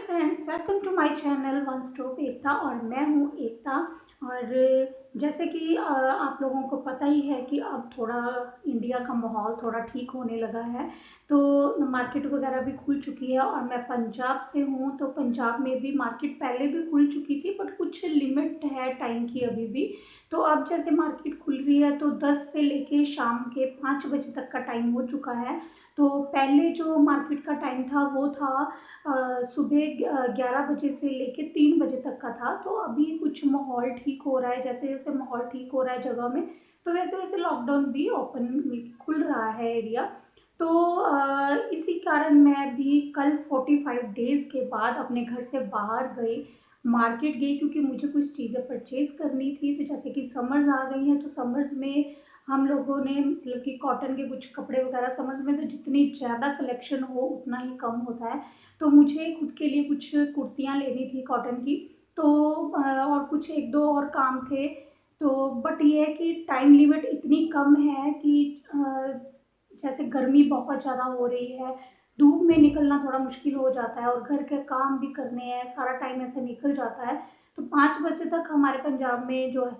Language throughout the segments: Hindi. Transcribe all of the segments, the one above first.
Friends, welcome to my channel one stop Ekta. और मैं हूँ एकता। और जैसे कि आप लोगों को पता ही है कि अब थोड़ा इंडिया का माहौल थोड़ा ठीक होने लगा है, तो मार्केट वगैरह भी खुल चुकी है। और मैं पंजाब से हूँ, तो पंजाब में भी मार्केट पहले भी खुल चुकी थी, बट कुछ लिमिट है टाइम की अभी भी। तो अब जैसे मार्केट खुल रही है तो 10 से लेके शाम के 5 बजे तक का टाइम हो चुका है। तो पहले जो मार्केट का टाइम था वो था सुबह 11 बजे से लेके 3 बजे तक का था। तो अभी कुछ माहौल ठीक हो रहा है, जैसे जैसे माहौल ठीक हो रहा है जगह में, तो वैसे वैसे लॉकडाउन भी ओपन खुल रहा है एरिया। तो इसी कारण मैं भी कल 45 डेज़ के बाद अपने घर से बाहर गई, मार्केट गई, क्योंकि मुझे कुछ चीज़ें परचेज़ करनी थी। तो जैसे कि समर्स आ गई हैं, तो समर्स में हम लोगों ने मतलब कि कॉटन के कुछ कपड़े वगैरह, समर्स में तो जितनी ज़्यादा कलेक्शन हो उतना ही कम होता है। तो मुझे खुद के लिए कुछ कुर्तियाँ लेनी थी कॉटन की। तो और कुछ एक दो और काम थे। तो बट ये है कि टाइम लिमिट इतनी कम है कि जैसे गर्मी बहुत ज़्यादा हो रही है, धूप में निकलना थोड़ा मुश्किल हो जाता है और घर के काम भी करने हैं, सारा टाइम ऐसे निकल जाता है। तो 5 बजे तक हमारे पंजाब में जो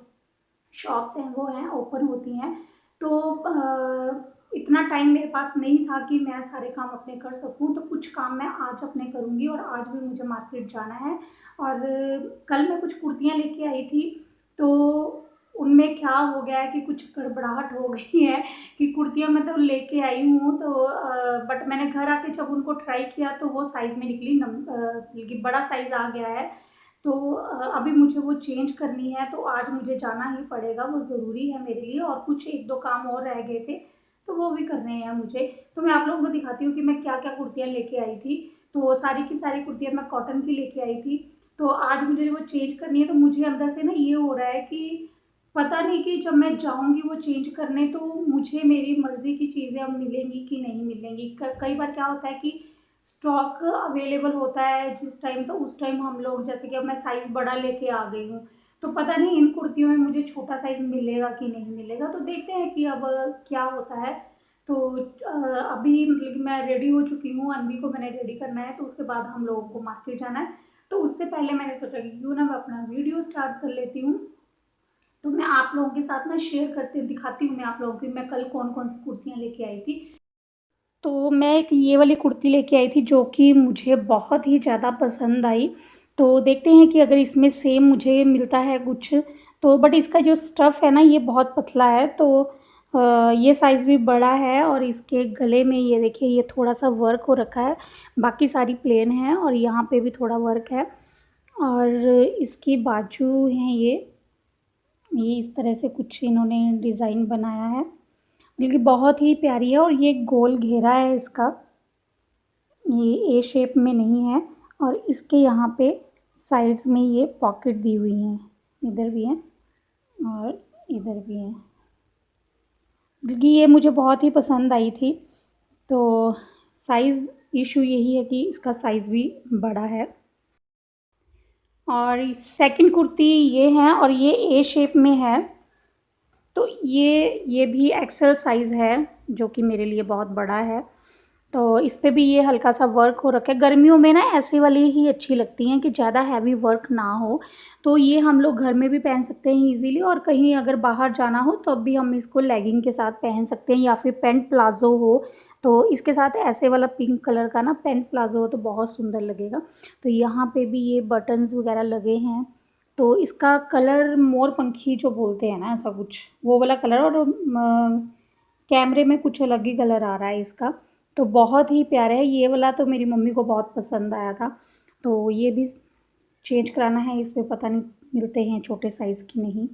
शॉप्स हैं वो हैं ओपन होती हैं। तो इतना टाइम मेरे पास नहीं था कि मैं सारे काम अपने कर सकूं। तो कुछ काम मैं आज अपने करूंगी, और आज भी मुझे मार्केट जाना है। और कल मैं कुछ कुर्तियां लेके आई थी, तो उनमें क्या हो गया है कि कुछ गड़बड़ाहट हो गई है कि कुर्तियां मैं तो लेके आई हूँ, तो बट मैंने घर आके जब उनको ट्राई किया तो वो साइज़ में निकली, बल्कि बड़ा साइज़ आ गया है। तो अभी मुझे वो चेंज करनी है, तो आज मुझे जाना ही पड़ेगा, वो ज़रूरी है मेरे लिए। और कुछ एक दो काम और रह गए थे, तो वो भी करने हैं मुझे। तो मैं आप लोगों को दिखाती हूँ कि मैं क्या क्या कुर्तियाँ लेके आई थी। तो सारी की सारी कुर्तियाँ मैं कॉटन की लेके आई थी। तो आज मुझे वो चेंज करनी है, तो मुझे अंदर से ना ये हो रहा है कि पता नहीं कि जब मैं जाऊँगी वो चेंज करने, तो मुझे मेरी मर्ज़ी की चीज़ें अब मिलेंगी कि नहीं मिलेंगी। कई बार क्या होता है कि स्टॉक अवेलेबल होता है जिस टाइम, तो उस टाइम हम लोग, जैसे कि अब मैं साइज़ बड़ा लेके आ गई हूँ, तो पता नहीं इन कुर्तियों में मुझे छोटा साइज़ मिलेगा कि नहीं मिलेगा। तो देखते हैं कि अब क्या होता है। तो अभी मतलब कि मैं रेडी हो चुकी हूँ, अनवी को मैंने रेडी करना है, तो उसके बाद हम लोगों को मार्केट जाना है। तो उससे पहले मैंने सोचा कि क्यों ना मैं अपना वीडियो स्टार्ट कर लेती हूँ। तो मैं आप लोगों के साथ ना शेयर करते दिखाती हूँ मैं आप लोगों की मैं कल कौन कौन सी कुर्तियाँ लेके आई थी। तो मैं एक ये वाली कुर्ती लेके आई थी जो कि मुझे बहुत ही ज़्यादा पसंद आई। तो देखते हैं कि अगर इसमें सेम मुझे मिलता है कुछ, तो बट इसका जो स्टफ़ है ना ये बहुत पतला है। तो ये साइज़ भी बड़ा है, और इसके गले में ये देखिए ये थोड़ा-सा वर्क हो रखा है, बाकी सारी प्लेन है और यहाँ पे भी थोड़ा वर्क है। और इसकी बाजू हैं ये इस तरह से कुछ इन्होंने डिज़ाइन बनाया है, जो कि बहुत ही प्यारी है। और ये गोल घेरा है इसका, ये ए शेप में नहीं है। और इसके यहाँ पे साइड्स में ये पॉकेट दी हुई हैं, इधर भी है और इधर भी है, क्योंकि ये मुझे बहुत ही पसंद आई थी। तो साइज़ इशू यही है कि इसका साइज़ भी बड़ा है। और सेकंड कुर्ती ये है, और ये ए शेप में है। तो ये भी एक्सेल साइज़ है, जो कि मेरे लिए बहुत बड़ा है। तो इस पे भी ये हल्का सा वर्क हो रखा है। गर्मियों में ना ऐसी वाली ही अच्छी लगती हैं कि ज़्यादा हैवी वर्क ना हो। तो ये हम लोग घर में भी पहन सकते हैं इजीली, और कहीं अगर बाहर जाना हो तब भी हम इसको लेगिंग के साथ पहन सकते हैं, या फिर पैंट प्लाज़ो हो तो इसके साथ ऐसे वाला पिंक कलर का ना पैंट प्लाज़ो हो तो बहुत सुंदर लगेगा। तो यहाँ पे भी ये बटन्स वगैरह लगे हैं। तो इसका कलर मोरपंखी जो बोलते हैं ना, ऐसा कुछ वो वाला कलर। और कैमरे में कुछ अलग ही कलर आ रहा है इसका। तो बहुत ही प्यारा है ये वाला, तो मेरी मम्मी को बहुत पसंद आया था। तो ये भी चेंज कराना है, इसमें पता नहीं मिलते हैं छोटे साइज़ की नहीं।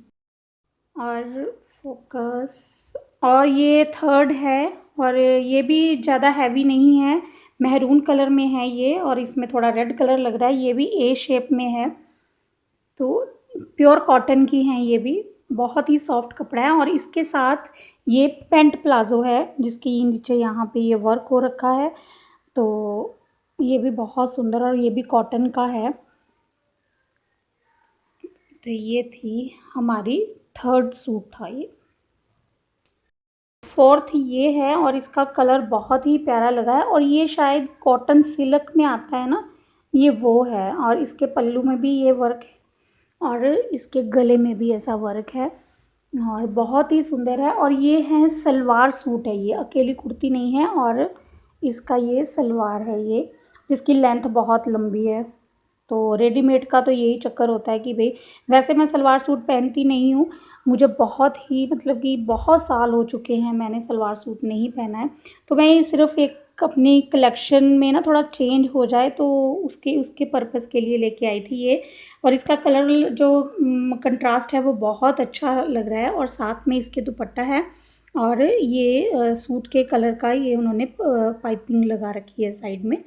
और फोकस, और ये थर्ड है, और ये भी ज़्यादा हैवी नहीं है, मैरून कलर में है ये, और इसमें थोड़ा रेड कलर लग रहा है। ये भी ए शेप में है। तो प्योर कॉटन की हैं ये भी, बहुत ही सॉफ्ट कपड़ा है। और इसके साथ ये पैंट प्लाज़ो है जिसकी नीचे यहाँ पे ये वर्क हो रखा है। तो ये भी बहुत सुंदर, और ये भी कॉटन का है। तो ये थी हमारी थर्ड सूट था ये। फोर्थ ये है, और इसका कलर बहुत ही प्यारा लगा है, और ये शायद कॉटन सिल्क में आता है ना, ये वो है, और इसके पल्लू में भी ये वर्क है और इसके गले में भी ऐसा वर्क है और बहुत ही सुंदर है। और ये है सलवार सूट है, ये अकेली कुर्ती नहीं है और इसका ये सलवार है ये, जिसकी लेंथ बहुत लंबी है। तो रेडीमेड का तो यही चक्कर होता है कि भाई, वैसे मैं सलवार सूट पहनती नहीं हूँ, मुझे बहुत ही मतलब कि बहुत साल हो चुके हैं मैंने सलवार सूट नहीं पहना है। तो मैं सिर्फ एक अपनी कलेक्शन में ना थोड़ा चेंज हो जाए तो उसके उसके पर्पज़ के लिए लेके आई थी ये। और इसका कलर जो कंट्रास्ट है वो बहुत अच्छा लग रहा है और साथ में इसके दुपट्टा है और ये सूट के कलर का ये उन्होंने पाइपिंग लगा रखी है साइड में।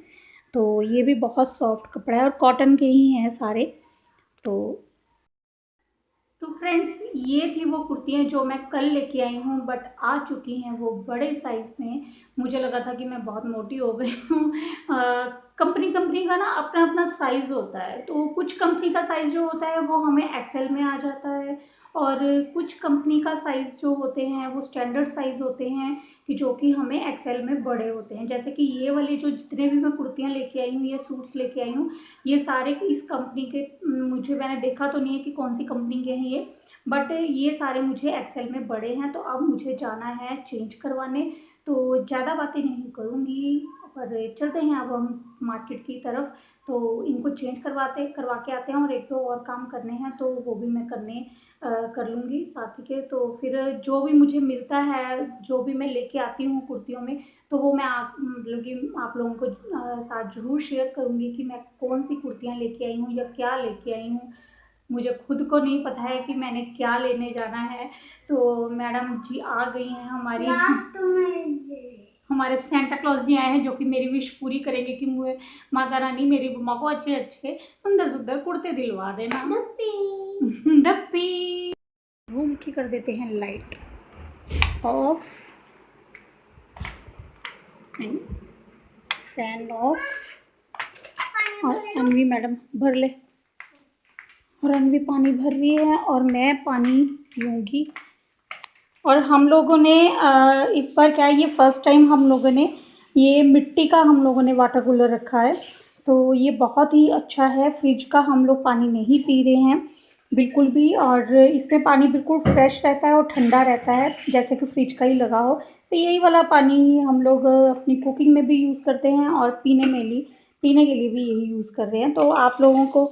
तो ये भी बहुत सॉफ्ट कपड़ा है और कॉटन के ही हैं सारे। तो फ्रेंड्स, ये थी वो कुर्तियाँ जो मैं कल लेके आई हूँ, बट आ चुकी हैं वो बड़े साइज़ में। मुझे लगा था कि मैं बहुत मोटी हो गई हूँ। कंपनी कंपनी का ना अपना अपना साइज़ होता है, तो कुछ कंपनी का साइज़ जो होता है वो हमें एक्सेल में आ जाता है और कुछ कंपनी का साइज़ जो होते हैं वो स्टैंडर्ड साइज़ होते हैं कि जो कि हमें एक्सेल में बड़े होते हैं। जैसे कि ये वाली जो जितने भी मैं कुर्तियाँ लेके आई हूँ, ये सूट्स लेके आई हूँ, ये सारे इस कंपनी के, मुझे मैंने देखा तो नहीं है कि कौन सी कंपनी के हैं ये, बट ये सारे मुझे एक्सेल में बड़े हैं। तो अब मुझे जाना है चेंज करवाने, तो ज़्यादा बातें नहीं करूँगी पर चलते हैं अब हम मार्केट की तरफ। तो इनको चेंज करवा के आते हैं और एक दो और काम करने हैं तो वो भी मैं कर लूँगी साथी के। तो फिर जो भी मुझे मिलता है, जो भी मैं लेके आती हूँ कुर्तियों में, तो वो मैं मतलब कि आप लोगों को साथ ज़रूर शेयर करूँगी कि मैं कौन सी कुर्तियाँ लेके आई हूँ या क्या लेके आई हूँ। मुझे खुद को नहीं पता है कि मैंने क्या लेने जाना है। तो मैडम जी आ गई हैं हमारी, हमारे सेंटा क्लॉज जी आए हैं जो कि मेरी विश पूरी करेंगे कि मुझे माता रानी मेरी मम्मा को अच्छे अच्छे सुंदर सुंदर कुर्ते दिलवा देना। दप्पी रूम की कर देते हैं light of and fan of. और अनवी मैडम भर ले, और अनवी पानी भर रही है और मैं पानी पीऊँगी। और हम लोगों ने इस बार क्या है, ये फर्स्ट टाइम हम लोगों ने ये मिट्टी का हम लोगों ने वाटर कूलर रखा है, तो ये बहुत ही अच्छा है। फ्रिज का हम लोग पानी नहीं पी रहे हैं बिल्कुल भी, और इसमें पानी बिल्कुल फ्रेश रहता है और ठंडा रहता है जैसे कि फ्रिज का ही लगा हो। तो यही वाला पानी ही हम लोग अपनी कुकिंग में भी यूज़ करते हैं और पीने के लिए भी यही यूज़ कर रहे हैं। तो आप लोगों को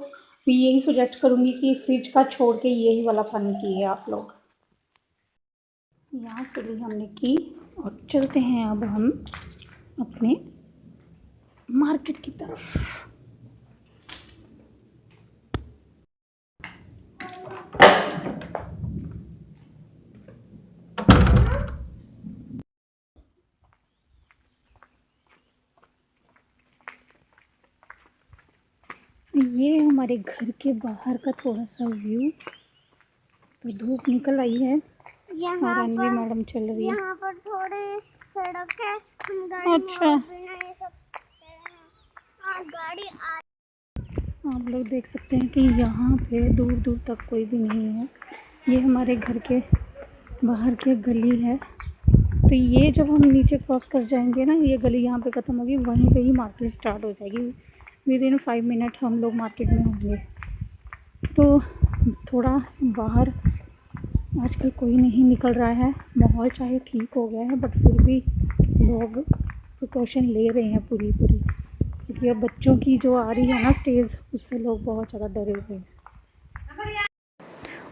भी यही सजेस्ट करूँगी कि फ्रिज का छोड़ के यही वाला पानी पिए आप लोग। यहाँ से भी हमने की और चलते हैं अब हम अपने मार्केट की तरफ। ये हमारे घर के बाहर का थोड़ा सा व्यू। तो धूप निकल आई है और अनवी मैडम चल रही है। यहाँ पर थोड़ी सड़क है, हम गाड़ी अच्छा, ये सब गाड़ी आप लोग देख सकते हैं कि यहाँ पे दूर दूर तक कोई भी नहीं है। ये हमारे घर के बाहर की गली है। तो ये जब हम नीचे क्रॉस कर जाएंगे ना, ये गली यहाँ पे ख़त्म होगी, वहीं पे ही मार्केट स्टार्ट हो जाएगी। विदिन 5 मिनट हम लोग मार्केट में होंगे। तो थोड़ा बाहर आजकल कोई नहीं निकल रहा है, माहौल चाहे ठीक हो गया है बट फिर भी लोग प्रिकॉशन ले रहे हैं पूरी क्योंकि अब बच्चों की जो आ रही है ना स्टेज, उससे लोग बहुत ज़्यादा डरे हुए हैं।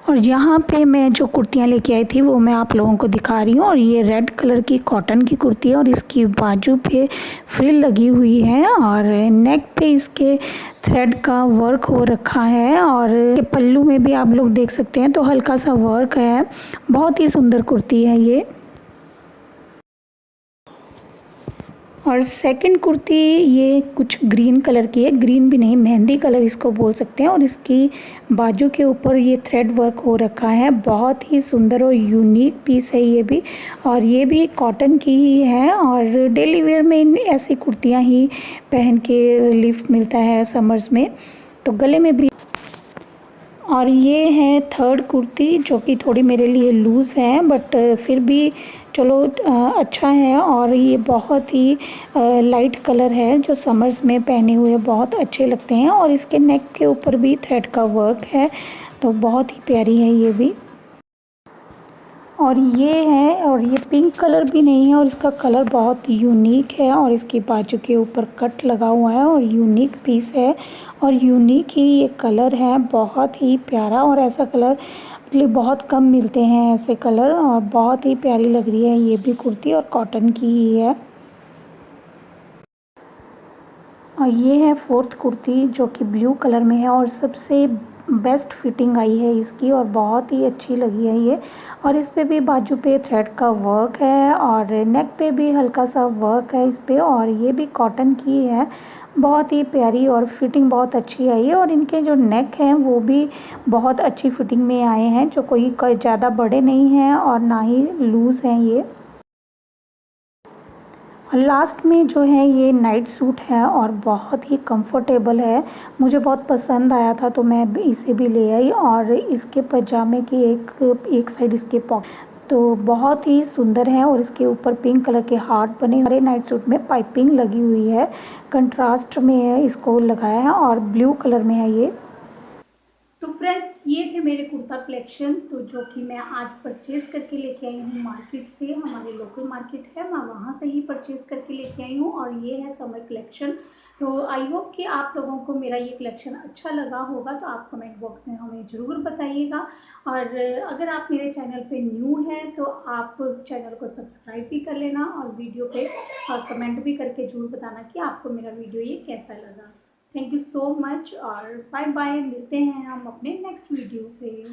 और यहाँ पे मैं जो कुर्तियाँ लेके आई थी वो मैं आप लोगों को दिखा रही हूँ। और ये रेड कलर की कॉटन की कुर्ती है और इसकी बाजू पे फ्रिल लगी हुई है और नेक पे इसके थ्रेड का वर्क हो रखा है और पल्लू में भी आप लोग देख सकते हैं तो हल्का सा वर्क है। बहुत ही सुंदर कुर्ती है ये। और सेकंड कुर्ती ये कुछ ग्रीन कलर की है, ग्रीन भी नहीं मेहंदी कलर इसको बोल सकते हैं, और इसकी बाजू के ऊपर ये थ्रेड वर्क हो रखा है। बहुत ही सुंदर और यूनिक पीस है ये भी, और ये भी कॉटन की ही है और डेली वेयर में ऐसी कुर्तियाँ ही पहन के रिलीफ मिलता है समर्स में। तो गले में भी। और ये है थर्ड कुर्ती जो कि थोड़ी मेरे लिए लूज़ है बट फिर भी चलो अच्छा है। और ये बहुत ही लाइट कलर है जो समर्स में पहने हुए बहुत अच्छे लगते हैं। और इसके नेक के ऊपर भी थ्रेड का वर्क है, तो बहुत ही प्यारी है ये भी। और ये है, और ये पिंक कलर भी नहीं है, और इसका कलर बहुत यूनिक है। और इसके बाजू के ऊपर कट लगा हुआ है और यूनिक पीस है और यूनिक ही ये कलर है, बहुत ही प्यारा। और ऐसा कलर मतलब बहुत कम मिलते हैं ऐसे कलर, और बहुत ही प्यारी लग रही है ये भी कुर्ती, और कॉटन की ही है। और ये है फोर्थ कुर्ती जो कि ब्लू कलर में है, और सबसे बेस्ट फिटिंग आई है इसकी, और बहुत ही अच्छी लगी है ये। और इस पे भी बाजू पे थ्रेड का वर्क है, और नेक पे भी हल्का सा वर्क है इस पे, और ये भी कॉटन की है। बहुत ही प्यारी और फिटिंग बहुत अच्छी आई है। और इनके जो नेक हैं वो भी बहुत अच्छी फिटिंग में आए हैं, जो कोई ज़्यादा बड़े नहीं हैं और ना ही लूज़ हैं ये। लास्ट में जो है ये नाइट सूट है और बहुत ही कंफर्टेबल है, मुझे बहुत पसंद आया था तो मैं इसे भी ले आई। और इसके पजामे की एक साइड इसके पॉकेट तो बहुत ही सुंदर है, और इसके ऊपर पिंक कलर के हार्ट बने हुए। नाइट सूट में पाइपिंग लगी हुई है, कंट्रास्ट में है, इसको लगाया है, और ब्लू कलर में है ये। तो फ्रेंड्स ये थे मेरे कुर्ता कलेक्शन, तो जो कि मैं आज परचेज़ करके लेके आई हूँ मार्केट से। हमारे लोकल मार्केट है, मैं वहाँ से ही परचेज़ करके लेके आई हूँ। और ये है समर कलेक्शन। तो आई होप कि आप लोगों को मेरा ये कलेक्शन अच्छा लगा होगा, तो आप कमेंट बॉक्स में हमें ज़रूर बताइएगा। और अगर आप मेरे चैनल पे न्यू हैं तो आप चैनल को सब्सक्राइब भी कर लेना, और वीडियो पे और कमेंट भी करके ज़रूर बताना कि आपको मेरा वीडियो ये कैसा लगा। थैंक यू सो मच, और बाय बाय, मिलते हैं हम अपने नेक्स्ट वीडियो पे।